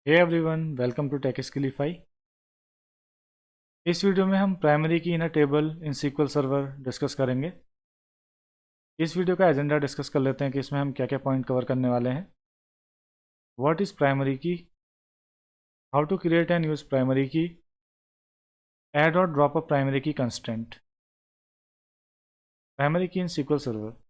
Hey everyone, welcome to Tech Skillify. इस video में हम primary key in a table in SQL server discuss करेंगे। इस video का एजेंडा डिस्कस कर लेते हैं कि इसमें हम क्या क्या पॉइंट कवर करने वाले हैं। What is primary key, how to create and use primary key, add और drop a primary key constraint. Primary key in SQL server.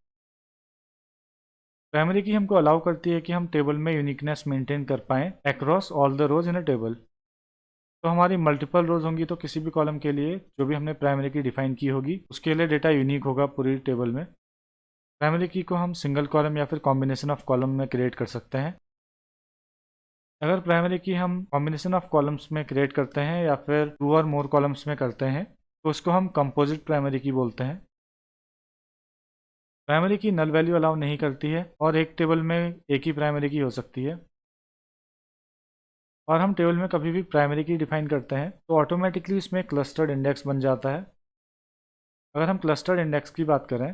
Primary की हमको अलाउ करती है कि हम टेबल में यूनिकनेस मेंटेन कर पाएँ across all the rows in a table. तो हमारी मल्टीपल रोज होंगी तो किसी भी कॉलम के लिए जो भी हमने प्राइमरी की डिफाइन की होगी उसके लिए डेटा यूनिक होगा पूरी टेबल में। प्राइमरी की को हम सिंगल कॉलम या फिर कॉम्बिनेशन ऑफ कॉलम में क्रिएट कर सकते हैं। अगर प्राइमरी की हम कॉम्बिनेशन ऑफ कॉलम्स में क्रिएट करते हैं या फिर टू और मोर कॉलम्स में करते हैं तो उसको हम कंपोजिट प्राइमरी की बोलते हैं। प्राइमरी की नल वैल्यू अलाउ नहीं करती है और एक टेबल में एक ही प्राइमरी की हो सकती है। और हम टेबल में कभी भी प्राइमरी की डिफाइन करते हैं तो ऑटोमेटिकली इसमें क्लस्टर्ड इंडेक्स बन जाता है। अगर हम क्लस्टर्ड इंडेक्स की बात करें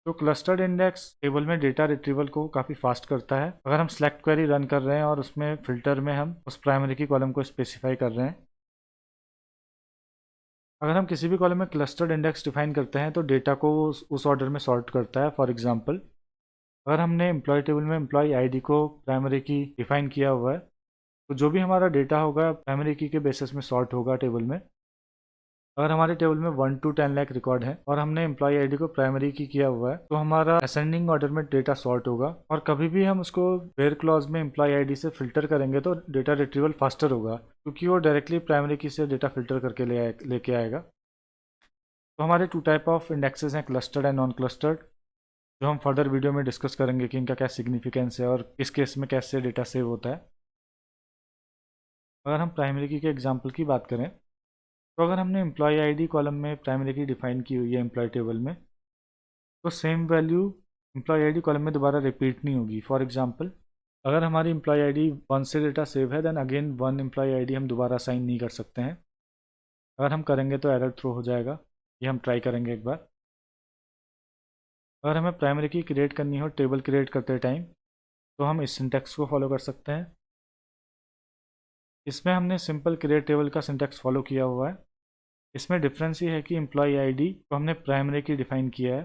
तो क्लस्टर्ड इंडेक्स टेबल में डेटा रिट्रीवल को काफ़ी फास्ट करता है। अगर हम सेलेक्ट क्वेरी रन कर रहे हैं और उसमें फिल्टर में हम उस प्राइमरी की कॉलम को स्पेसिफाई कर रहे हैं, अगर हम किसी भी कॉलम में क्लस्टर्ड इंडेक्स डिफाइन करते हैं तो डेटा को उस ऑर्डर में सॉर्ट करता है। फॉर एग्जांपल, अगर हमने एम्प्लॉय टेबल में एम्प्लॉय आईडी को प्राइमरी की डिफाइन किया हुआ है तो जो भी हमारा डेटा होगा प्राइमरी की के बेसिस में सॉर्ट होगा टेबल में। अगर हमारे टेबल में 1 to 10 लाख रिकॉर्ड है और हमने एम्प्लॉय आईडी को प्राइमरी की किया हुआ है तो हमारा असेंडिंग ऑर्डर में डेटा सॉर्ट होगा। और कभी भी हम उसको वेयर क्लॉज में एम्प्लॉय आईडी से फिल्टर करेंगे तो डेटा रिट्रीवल फास्टर होगा क्योंकि वो डायरेक्टली प्राइमरी की से डेटा फिल्टर करके लेके आएगा। तो हमारे टू टाइप ऑफ इंडेक्सेस हैं, क्लस्टर्ड एंड नॉन क्लस्टर्ड, जो हम फर्दर वीडियो में डिस्कस करेंगे कि इनका क्या सिग्निफिकेंस है और किस केस में कैसे डेटा सेव होता है। अगर हम प्राइमरी की के एग्जाम्पल की बात करें तो अगर हमने एम्प्लॉय आईडी कॉलम में प्राइमरी की डिफाइन की हुई है एम्प्लॉय टेबल में तो same value employee ID column में दोबारा रिपीट नहीं होगी। फॉर एग्जांपल, अगर हमारी एम्प्लॉय आईडी 1 से डेटा सेव है देन अगेन 1 एम्प्लॉय आईडी हम दोबारा साइन नहीं कर सकते हैं। अगर हम करेंगे तो एरर थ्रो हो जाएगा। ये हम ट्राई करेंगे एक बार। अगर हमें प्राइमरी की क्रिएट करनी हो टेबल क्रिएट करते टाइम तो हम इस सिंटेक्स को फॉलो कर सकते हैं। इसमें हमने सिंपल क्रिएट टेबल का सिंटेक्स फॉलो किया हुआ है। इसमें डिफरेंस ये है कि एम्प्लॉय आईडी को हमने प्राइमरी की डिफाइन किया है।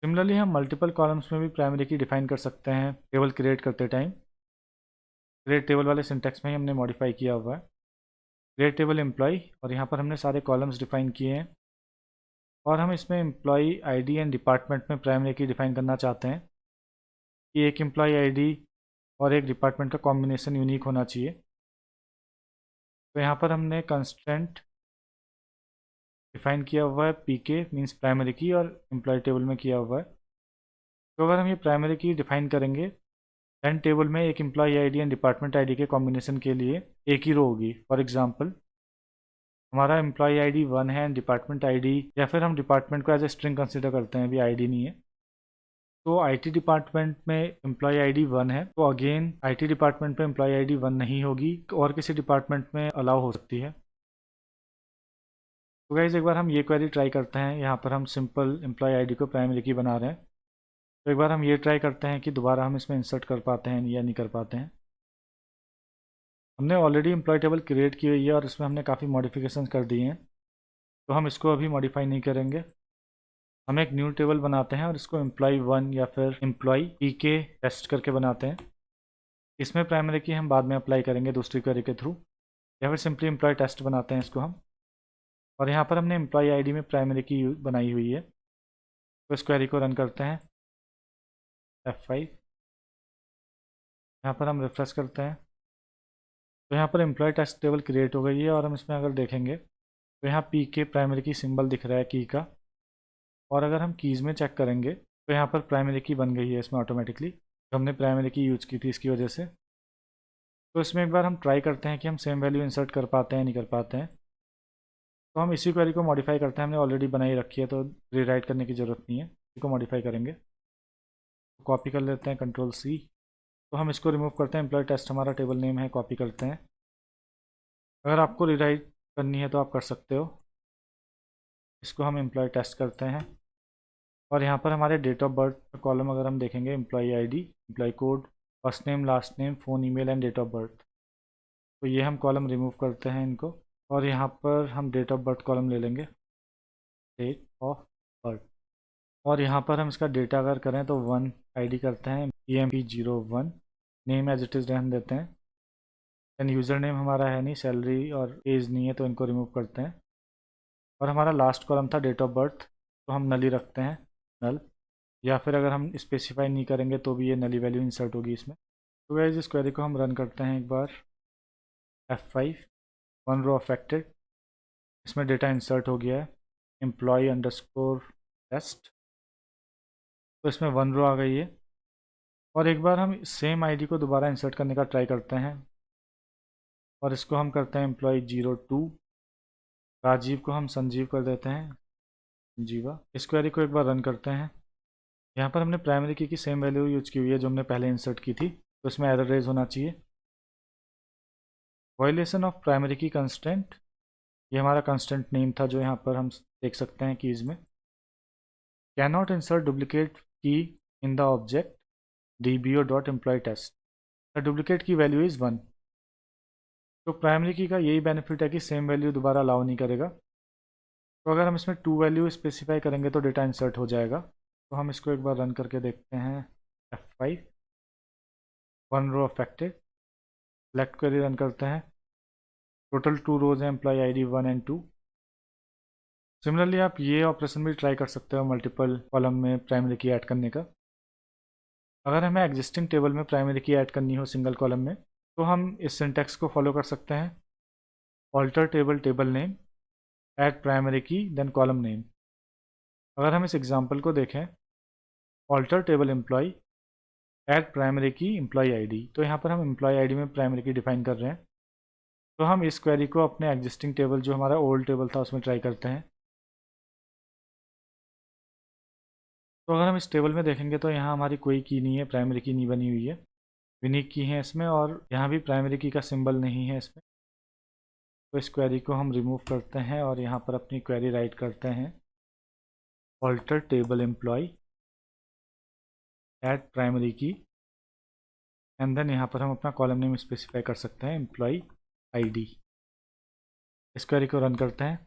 सिमिलरली हम मल्टीपल कॉलम्स में भी प्राइमरी की डिफाइन कर सकते हैं टेबल क्रिएट करते टाइम। क्रिएट टेबल वाले सिंटेक्स में ही हमने मॉडिफाई किया हुआ है। क्रिएट टेबल एम्प्लॉय और यहाँ पर हमने सारे कॉलम्स डिफाइन किए हैं और हम इसमें एम्प्लॉय आईडी एंड डिपार्टमेंट में प्राइमरी की डिफाइन करना चाहते हैं कि एक एम्प्लॉय आईडी और एक डिपार्टमेंट का कॉम्बिनेशन यूनिक होना चाहिए। तो यहाँ पर हमने कंस्टेंट डिफाइन किया हुआ है पी के मीन्स प्राइमरी की और एम्प्लॉय टेबल में किया हुआ है। तो अगर हम ये प्राइमरी की डिफाइन करेंगे दैन टेबल में एक employee ID and department ID के कॉम्बिनेशन के लिए एक ही रो होगी। फॉर एग्जांपल, हमारा एम्प्लॉय आईडी 1 है एंड डिपार्टमेंट आईडी, या फिर हम डिपार्टमेंट को एज ए स्ट्रिंग कंसिडर करते हैं, अभी आईडी नहीं है। तो आईटी डिपार्टमेंट में एम्प्लॉय आईडी 1 है तो अगेन आईटी डिपार्टमेंट में एम्प्लॉय आईडी 1 नहीं होगी और किसी डिपार्टमेंट में अलाउ हो सकती है। तो गाइज एक बार हम ये क्वेरी ट्राई करते हैं। यहाँ पर हम सिंपल एम्प्लॉय आईडी को प्राइमरी की बना रहे हैं। तो एक बार हम ये ट्राई करते हैं कि दोबारा हम इसमें इंसर्ट कर पाते हैं या नहीं कर पाते हैं। हमने ऑलरेडी एम्प्लॉय टेबल क्रिएट की हुई है और इसमें हमने काफ़ी मॉडिफिकेशन कर दिए हैं तो हम इसको अभी मॉडिफाई नहीं करेंगे। हम एक न्यू टेबल बनाते हैं और इसको एम्प्लॉय 1 या फिर एम्प्लॉय पी के टेस्ट करके बनाते हैं। इसमें प्राइमरी की हम बाद में अप्लाई करेंगे दूसरी क्वेरी के थ्रू, या फिर सिंपली एम्प्लॉय टेस्ट बनाते हैं इसको हम। और यहाँ पर हमने एम्प्लॉय आईडी में प्राइमरी की बनाई हुई है तो इस क्वेरी को रन करते हैं F5। यहाँ पर हम रिफ्रेश करते हैं तो यहाँ पर एम्प्लॉय टेस्ट टेबल क्रिएट हो गई है और हम इसमें अगर देखेंगे तो यहाँ पी के प्राइमरी की सिंबल दिख रहा है की का। और अगर हम कीज़ में चेक करेंगे तो यहाँ पर प्राइमरी की बन गई है इसमें ऑटोमेटिकली, जो हमने प्राइमरी की यूज की थी इसकी वजह से। तो इसमें एक बार हम ट्राई करते हैं कि हम सेम वैल्यू इंसर्ट कर पाते हैं नहीं कर पाते हैं। तो हम इसी क्वेरी को मॉडिफाई करते हैं, हमने ऑलरेडी बनाई रखी है तो रीराइट करने की ज़रूरत नहीं है। इसी को मॉडिफाई करेंगे, कॉपी कर लेते हैं Ctrl+C। तो हम इसको रिमूव करते हैं, एम्प्लॉय टेस्ट हमारा टेबल नेम है, कॉपी करते हैं। अगर आपको रीराइट करनी है तो आप कर सकते हो। इसको हम एम्प्लॉय टेस्ट करते हैं और यहाँ पर हमारे डेट ऑफ बर्थ कॉलम अगर हम देखेंगे employee ID, employee code first name, last name, phone, email and date of birth. तो ये हम कॉलम रिमूव करते हैं इनको, और यहाँ पर हम डेट ऑफ बर्थ कॉलम ले लेंगे, डेट ऑफ बर्थ। और यहाँ पर हम इसका डेटा अगर करें तो 1 ID करते हैं, EMP01, name as it is रहने देते हैं। एंड यूज़र नेम हमारा है नहीं, सैलरी और एज नहीं है, तो इनको रिमूव करते हैं। और हमारा लास्ट कॉलम था डेट ऑफ बर्थ, तो हम नल ही रखते हैं, नल। या फिर अगर हम स्पेसिफाई नहीं करेंगे तो भी ये नली वैल्यू इंसर्ट होगी इसमें। तो गाइस इस क्वेरी को हम रन करते हैं एक बार, F5, 1 रो अफेक्टेड, इसमें डेटा इंसर्ट हो गया है, एम्प्लॉय अंडरस्कोर टेस्ट, तो इसमें 1 रो आ गई है। और एक बार हम सेम आईडी को दोबारा इंसर्ट करने का ट्राई करते हैं, और इसको हम करते हैं एम्प्लॉय 02, राजीव को हम संजीव कर देते हैं, संजीवा। इस क्वेरी को एक बार रन करते हैं। यहाँ पर हमने प्राइमरी की सेम वैल्यू यूज की हुई है जो हमने पहले इंसर्ट की थी, तो इसमें एरर रेज होना चाहिए। Violation of primary key constant, ये हमारा कंस्टेंट नेम था जो यहाँ पर हम देख सकते हैं कीज़ में। कैन नॉट इंसर्ट डुप्लीकेट की in the object dbo.employTest, the duplicate की वैल्यू इज़ 1। तो प्राइमरी की का यही बेनिफिट है कि सेम वैल्यू दोबारा अलाउ नहीं करेगा। तो अगर हम इसमें 2 वैल्यू स्पेसिफाई करेंगे तो डेटा इंसर्ट हो जाएगा। तो हम इसको एक बार रन करके देखते हैं, F5, 1 row affected, select query run करते हैं। टोटल 2 रोज हैं, एम्प्लॉय ID 1 एंड 2। सिमिलरली आप ये ऑपरेशन भी ट्राई कर सकते हो मल्टीपल कॉलम में प्राइमरी की ऐड करने का। अगर हमें एग्जिस्टिंग टेबल में प्राइमरी की ऐड करनी हो सिंगल कॉलम में, तो हम इस सिंटैक्स को फॉलो कर सकते हैं, alter table table name, add primary key then column name. अगर हम इस एग्जांपल को देखें, alter table employee, add primary key employee ID, तो यहाँ पर हम एम्प्लॉय ID में प्राइमरी की डिफाइन कर रहे हैं। तो हम इस क्वेरी को अपने एग्जिस्टिंग टेबल जो हमारा ओल्ड टेबल था उसमें ट्राई करते हैं। तो अगर हम इस टेबल में देखेंगे तो यहाँ हमारी कोई की नहीं है, प्राइमरी की नहीं बनी हुई है, यूनिक की है इसमें, और यहाँ भी प्राइमरी की का सिंबल नहीं है इसमें। तो इस क्वेरी को हम रिमूव करते हैं और यहाँ पर अपनी क्वेरी राइट करते हैं, alter table employee, add primary key, and then यहाँ पर हम अपना कॉलम नेम स्पेसिफाई कर सकते हैं, एम्प्लॉय ID। इस क्वेरी को रन करते हैं,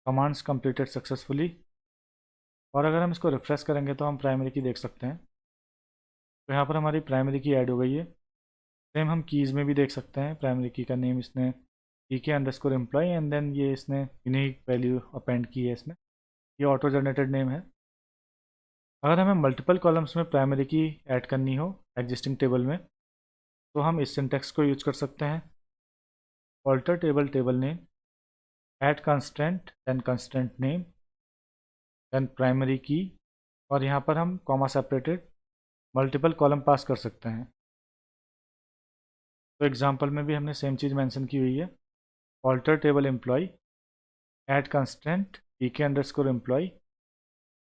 कमांड्स कंप्लीटेड सक्सेसफुली। और अगर हम इसको रिफ्रेश करेंगे तो हम प्राइमरी की देख सकते हैं। तो यहाँ पर हमारी प्राइमरी की ऐड हो गई है। सेम हम कीज़ में भी देख सकते हैं, प्राइमरी की का नेम इसने PK_employee, एंड देन ये इसने यूनिक वैल्यू अपेंड की है इसमें, ये ऑटो जनरेटेड नेम है। अगर हमें मल्टीपल कॉलम्स में प्राइमरी की ऐड करनी हो एग्जिस्टिंग टेबल में, तो हम इस सिंटैक्स को यूज कर सकते हैं, alter table table name, add constraint then constraint name then primary key, और यहाँ पर हम comma separated multiple column pass कर सकते हैं। तो एग्जांपल में भी हमने सेम चीज़ मेंशन की हुई है, alter table employee, add constraint PK_employee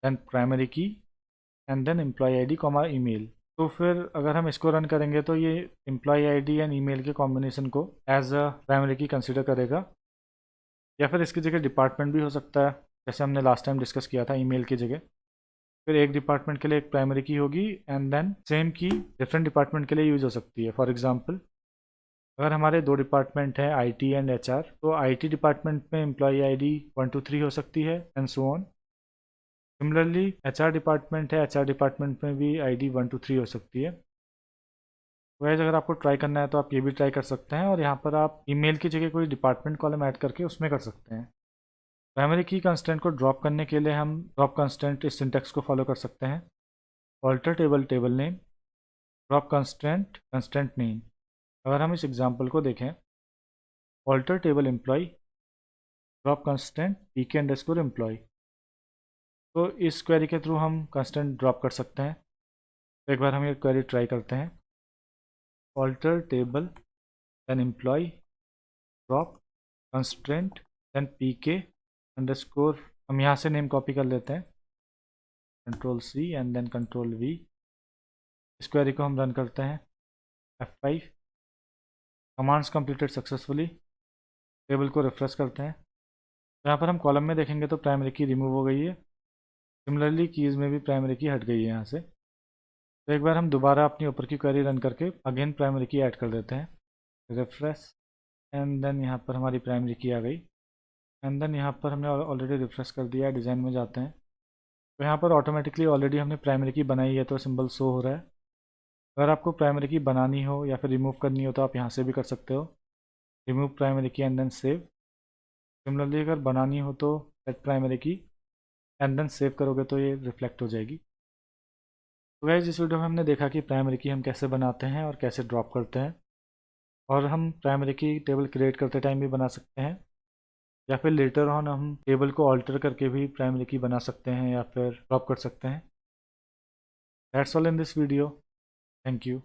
then primary key, and then employee ID comma email. तो फिर अगर हम इसको रन करेंगे तो ये एम्प्लॉय ID एंड ईमेल के कॉम्बिनेशन को as a primary key consider करेगा, या फिर इसकी जगह डिपार्टमेंट भी हो सकता है, जैसे हमने लास्ट टाइम डिस्कस किया था, ईमेल की जगह। फिर एक डिपार्टमेंट के लिए एक प्राइमरी की होगी, एंड देन सेम की डिफरेंट डिपार्टमेंट के लिए यूज हो सकती है। फॉर एग्जांपल, अगर हमारे 2 डिपार्टमेंट हैं, IT एंड HR, तो IT डिपार्टमेंट में एम्प्लॉय ID 1 2 3 हो सकती है, and so on. Similarly HR department है, HR डिपार्टमेंट में भी ID 1 2 3 हो सकती है। वैसे अगर आपको ट्राई करना है तो आप ये भी ट्राई कर सकते हैं, और यहाँ पर आप ईमेल की जगह कोई डिपार्टमेंट कॉलम ऐड करके उसमें कर सकते हैं। प्राइमरी की कंस्टेंट को ड्रॉप करने के लिए हम ड्रॉप कंस्टेंट इस सिंटेक्स को फॉलो कर सकते हैं, alter table table name, drop constraint constraint name. अगर हम इस एग्जांपल को देखें, alter table employee, drop constraint PK_employee, तो इस क्वेरी के थ्रू हम कंस्टेंट ड्रॉप कर सकते हैं। तो एक बार हम ये क्वेरी ट्राई करते हैं, alter table then employee, drop constraint then PK_, हम यहाँ से नेम कॉपी कर लेते हैं, Ctrl+C एंड देन Ctrl+V। इस क्वेरी को हम रन करते हैं, F5, commands completed successfully. Table को रिफ्रेश करते हैं, यहाँ पर हम कॉलम में देखेंगे तो प्राइमरी की रिमूव हो गई है। सिमिलरली कीज़ में भी प्राइमरी की हट गई है यहाँ से। तो एक बार हम दोबारा अपनी ऊपर की क्वेरी रन करके अगेन प्राइमरी की ऐड कर देते हैं। रिफ्रेश एंड देन यहाँ पर हमारी प्राइमरी की आ गई एंड देन यहाँ पर हमने ऑलरेडी रिफ्रेश कर दिया है। डिज़ाइन में जाते हैं तो यहाँ पर ऑटोमेटिकली ऑलरेडी हमने प्राइमरी की बनाई है तो सिंबल शो हो रहा है। अगर आपको प्राइमरी की बनानी हो या फिर रिमूव करनी हो तो आप यहाँ से भी कर सकते हो, remove primary key and then save. Similarly अगर बनानी हो तो set primary key and then save करोगे तो ये रिफ्लेक्ट हो जाएगी। तो गाइस इस वीडियो में हमने देखा कि प्राइमरी की हम कैसे बनाते हैं और कैसे ड्रॉप करते हैं, और हम प्राइमरी की टेबल क्रिएट करते टाइम भी बना सकते हैं या फिर लेटर ऑन हम टेबल को ऑल्टर करके भी प्राइमरी की बना सकते हैं या फिर ड्रॉप कर सकते हैं। That's all in this video. Thank you.